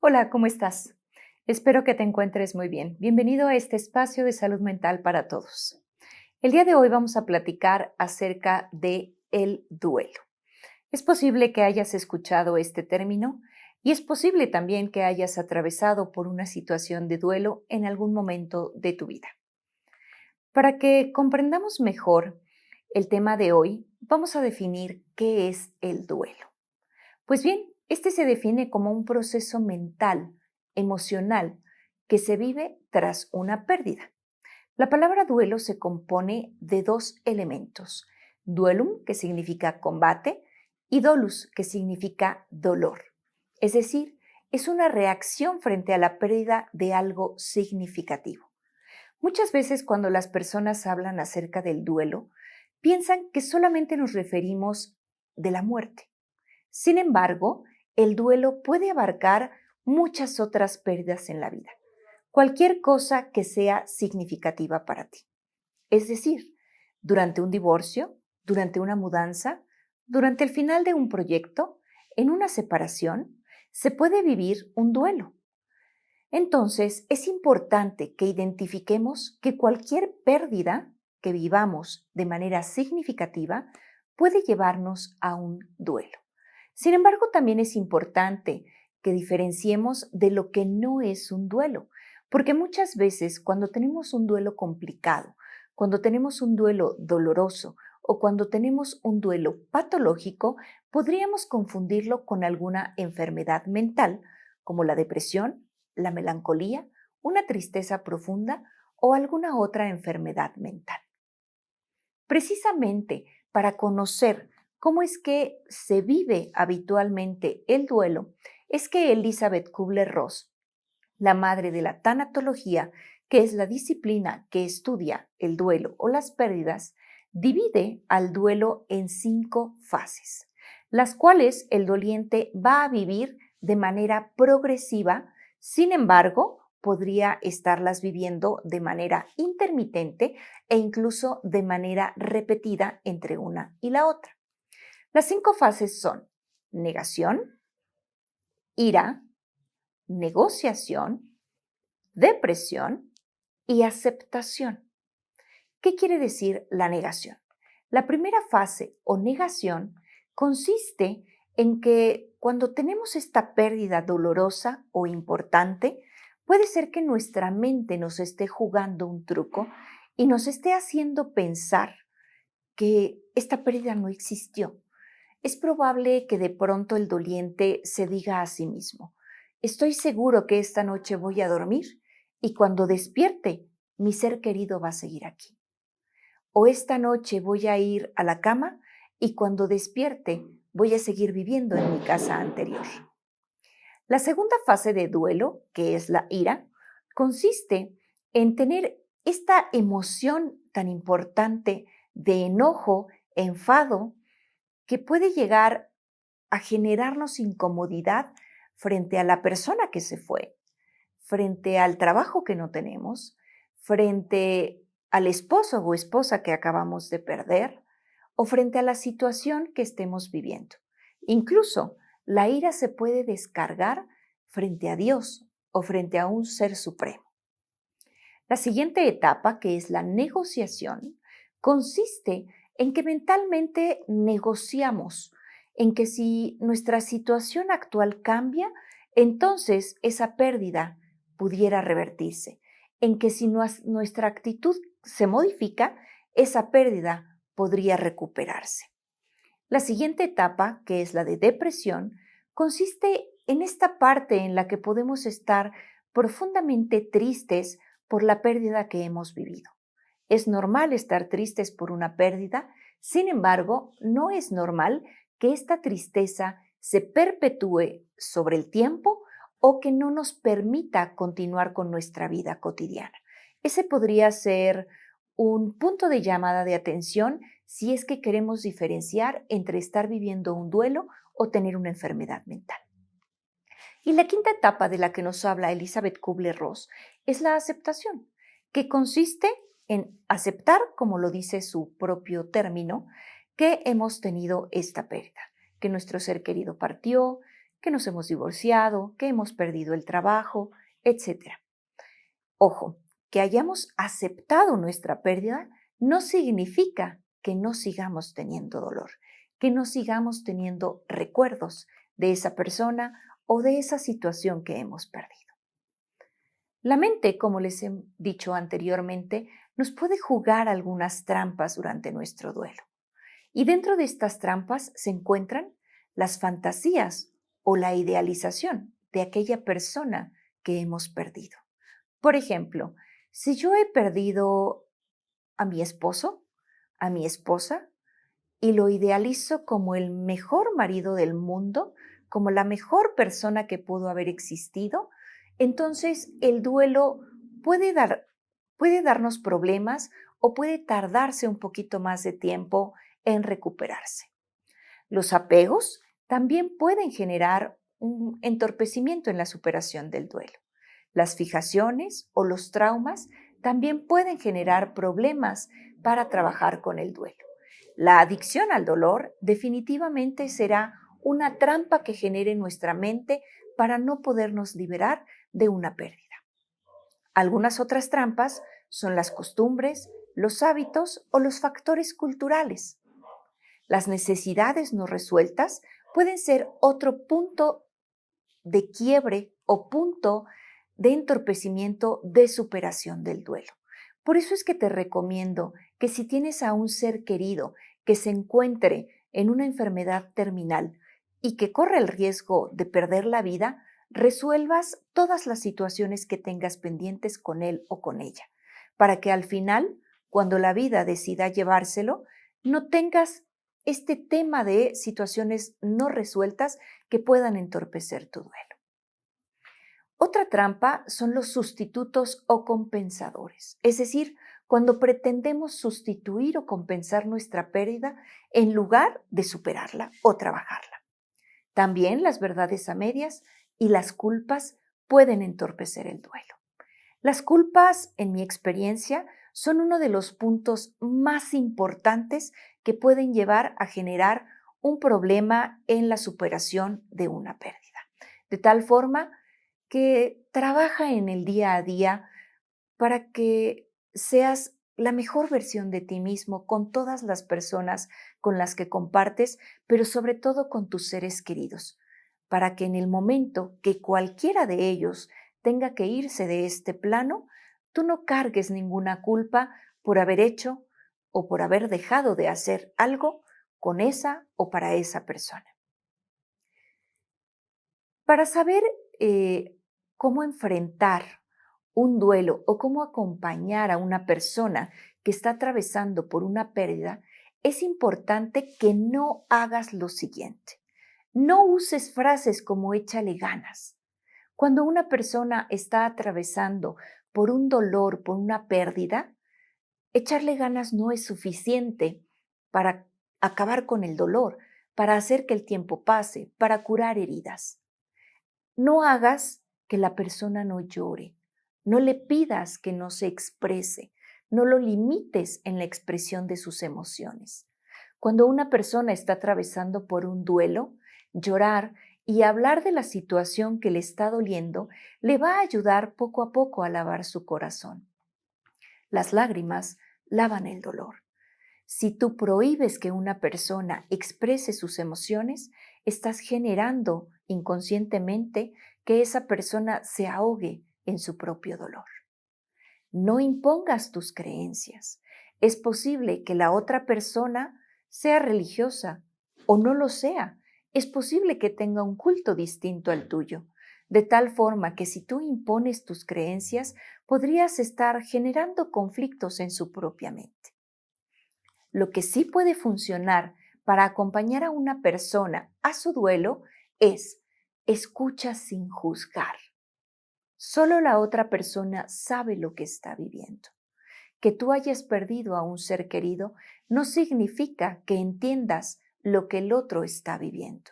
Hola, ¿cómo estás? Espero que te encuentres muy bien. Bienvenido a este espacio de salud mental para todos. El día de hoy vamos a platicar acerca de el duelo. Es posible que hayas escuchado este término y es posible también que hayas atravesado por una situación de duelo en algún momento de tu vida. Para que comprendamos mejor el tema de hoy, vamos a definir qué es el duelo. Pues bien, este se define como un proceso mental, emocional, que se vive tras una pérdida. La palabra duelo se compone de dos elementos: duelum, que significa combate, y dolus, que significa dolor. Es decir, es una reacción frente a la pérdida de algo significativo. Muchas veces cuando las personas hablan acerca del duelo, piensan que solamente nos referimos de la muerte. Sin embargo, el duelo puede abarcar muchas otras pérdidas en la vida, cualquier cosa que sea significativa para ti. Es decir, durante un divorcio, durante una mudanza, durante el final de un proyecto, en una separación, se puede vivir un duelo. Entonces, es importante que identifiquemos que cualquier pérdida que vivamos de manera significativa puede llevarnos a un duelo. Sin embargo, también es importante que diferenciemos de lo que no es un duelo, porque muchas veces cuando tenemos un duelo complicado, cuando tenemos un duelo doloroso o cuando tenemos un duelo patológico, podríamos confundirlo con alguna enfermedad mental, como la depresión, la melancolía, una tristeza profunda o alguna otra enfermedad mental. Precisamente para conocer cómo es que se vive habitualmente el duelo, es que Elizabeth Kubler-Ross, la madre de la tanatología, que es la disciplina que estudia el duelo o las pérdidas, divide al duelo en 5 fases, las cuales el doliente va a vivir de manera progresiva. Sin embargo, podría estarlas viviendo de manera intermitente e incluso de manera repetida entre una y la otra. Las 5 fases son negación, ira, negociación, depresión y aceptación. ¿Qué quiere decir la negación? La primera fase o negación consiste en que cuando tenemos esta pérdida dolorosa o importante, puede ser que nuestra mente nos esté jugando un truco y nos esté haciendo pensar que esta pérdida no existió. Es probable que de pronto el doliente se diga a sí mismo: estoy seguro que esta noche voy a dormir y cuando despierte, mi ser querido va a seguir aquí. O esta noche voy a ir a la cama y cuando despierte, voy a seguir viviendo en mi casa anterior. La segunda fase de duelo, que es la ira, consiste en tener esta emoción tan importante de enojo, enfado, que puede llegar a generarnos incomodidad frente a la persona que se fue, frente al trabajo que no tenemos, frente al esposo o esposa que acabamos de perder o frente a la situación que estemos viviendo. Incluso la ira se puede descargar frente a Dios o frente a un ser supremo. La siguiente etapa, que es la negociación, consiste en que mentalmente negociamos, en que si nuestra situación actual cambia, entonces esa pérdida pudiera revertirse, en que si nuestra actitud se modifica, esa pérdida podría recuperarse. La siguiente etapa, que es la de depresión, consiste en esta parte en la que podemos estar profundamente tristes por la pérdida que hemos vivido. Es normal estar tristes por una pérdida, sin embargo, no es normal que esta tristeza se perpetúe sobre el tiempo o que no nos permita continuar con nuestra vida cotidiana. Ese podría ser un punto de llamada de atención si es que queremos diferenciar entre estar viviendo un duelo o tener una enfermedad mental. Y la quinta etapa de la que nos habla Elizabeth Kubler-Ross es la aceptación, que consiste en aceptar, como lo dice su propio término, que hemos tenido esta pérdida, que nuestro ser querido partió, que nos hemos divorciado, que hemos perdido el trabajo, etc. Ojo, que hayamos aceptado nuestra pérdida no significa que no sigamos teniendo dolor, que no sigamos teniendo recuerdos de esa persona o de esa situación que hemos perdido. La mente, como les he dicho anteriormente, nos puede jugar algunas trampas durante nuestro duelo. Y dentro de estas trampas se encuentran las fantasías o la idealización de aquella persona que hemos perdido. Por ejemplo, si yo he perdido a mi esposo, a mi esposa, y lo idealizo como el mejor marido del mundo, como la mejor persona que pudo haber existido, entonces el duelo puede darnos problemas o puede tardarse un poquito más de tiempo en recuperarse. Los apegos también pueden generar un entorpecimiento en la superación del duelo. Las fijaciones o los traumas también pueden generar problemas para trabajar con el duelo. La adicción al dolor definitivamente será una trampa que genere nuestra mente para no podernos liberar de una pérdida. Algunas otras trampas son las costumbres, los hábitos o los factores culturales. Las necesidades no resueltas pueden ser otro punto de quiebre o punto de entorpecimiento de superación del duelo. Por eso es que te recomiendo que si tienes a un ser querido que se encuentre en una enfermedad terminal y que corre el riesgo de perder la vida, resuelvas todas las situaciones que tengas pendientes con él o con ella, para que al final, cuando la vida decida llevárselo, no tengas este tema de situaciones no resueltas que puedan entorpecer tu duelo. Otra trampa son los sustitutos o compensadores, es decir, cuando pretendemos sustituir o compensar nuestra pérdida en lugar de superarla o trabajarla. También las verdades a medias y las culpas pueden entorpecer el duelo. Las culpas, en mi experiencia, son uno de los puntos más importantes que pueden llevar a generar un problema en la superación de una pérdida. De tal forma que trabaja en el día a día para que seas la mejor versión de ti mismo con todas las personas con las que compartes, pero sobre todo con tus seres queridos, para que en el momento que cualquiera de ellos tenga que irse de este plano, tú no cargues ninguna culpa por haber hecho o por haber dejado de hacer algo con esa o para esa persona. Para saber cómo enfrentar un duelo o cómo acompañar a una persona que está atravesando por una pérdida, es importante que no hagas lo siguiente. No uses frases como échale ganas. Cuando una persona está atravesando por un dolor, por una pérdida, echarle ganas no es suficiente para acabar con el dolor, para hacer que el tiempo pase, para curar heridas. No hagas que la persona no llore, no le pidas que no se exprese, no lo limites en la expresión de sus emociones. Cuando una persona está atravesando por un duelo, llorar y hablar de la situación que le está doliendo le va a ayudar poco a poco a lavar su corazón. Las lágrimas lavan el dolor. Si tú prohíbes que una persona exprese sus emociones, estás generando inconscientemente que esa persona se ahogue en su propio dolor. No impongas tus creencias. Es posible que la otra persona sea religiosa o no lo sea. Es posible que tenga un culto distinto al tuyo, de tal forma que si tú impones tus creencias, podrías estar generando conflictos en su propia mente. Lo que sí puede funcionar para acompañar a una persona a su duelo es escucha sin juzgar. Solo la otra persona sabe lo que está viviendo. Que tú hayas perdido a un ser querido no significa que entiendas lo que el otro está viviendo.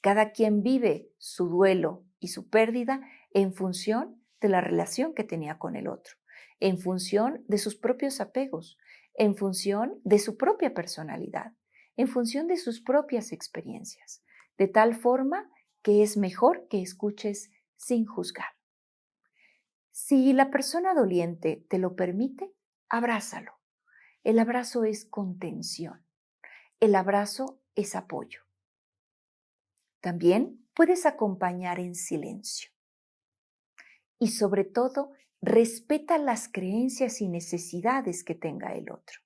Cada quien vive su duelo y su pérdida en función de la relación que tenía con el otro, en función de sus propios apegos, en función de su propia personalidad, en función de sus propias experiencias, de tal forma que es mejor que escuches sin juzgar. Si la persona doliente te lo permite, abrázalo. El abrazo es contención. El abrazo es apoyo. También puedes acompañar en silencio. Y sobre todo, respeta las creencias y necesidades que tenga el otro.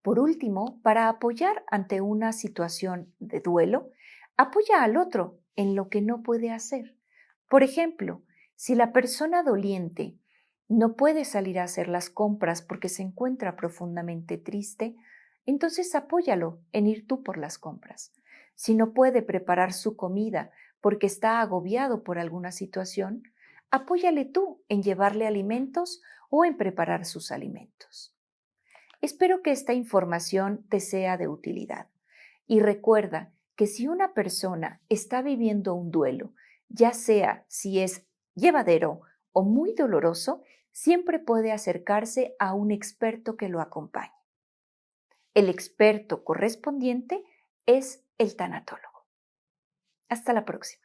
Por último, para apoyar ante una situación de duelo, apoya al otro en lo que no puede hacer. Por ejemplo, si la persona doliente no puede salir a hacer las compras porque se encuentra profundamente triste, entonces apóyalo en ir tú por las compras. Si no puede preparar su comida porque está agobiado por alguna situación, apóyale tú en llevarle alimentos o en preparar sus alimentos. Espero que esta información te sea de utilidad. Y recuerda que si una persona está viviendo un duelo, ya sea si es llevadero o muy doloroso, siempre puede acercarse a un experto que lo acompañe. El experto correspondiente es el tanatólogo. Hasta la próxima.